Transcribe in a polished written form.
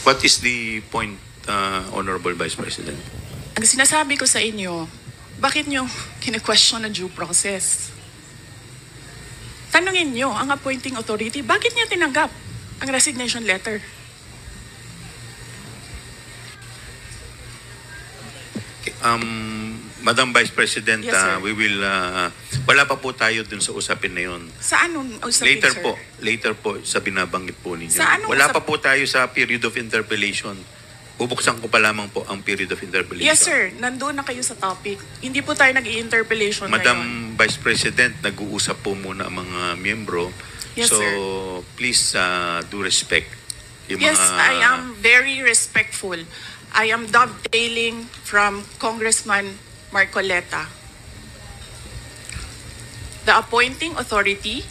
What is the point, Honorable Vice President? Ang sinasabi ko sa inyo, bakit nyo kine-question ang due process? Tanungin nyo ang appointing authority, bakit niya tinanggap ang resignation letter? Madam Vice President, Yes, sir. we will, wala pa po tayo dun sa usapin na yun. Sa anong usapin, Later sir? later po sa binabanggit po ninyo. Sa anong Wala usap- pa po tayo sa period of interpellation. Bubuksan ko pa lamang po ang period of interpellation. Yes, sir. Nandun na kayo sa topic. Hindi po tayo nag-i-interpellation ngayon. Madam Vice President, nag-uusap po muna ang mga miyembro. Yes, so, sir. please do respect. Yung Yes, mga, I am very respectful. I am dovetailing from Congressman Marcoleta. The appointing authority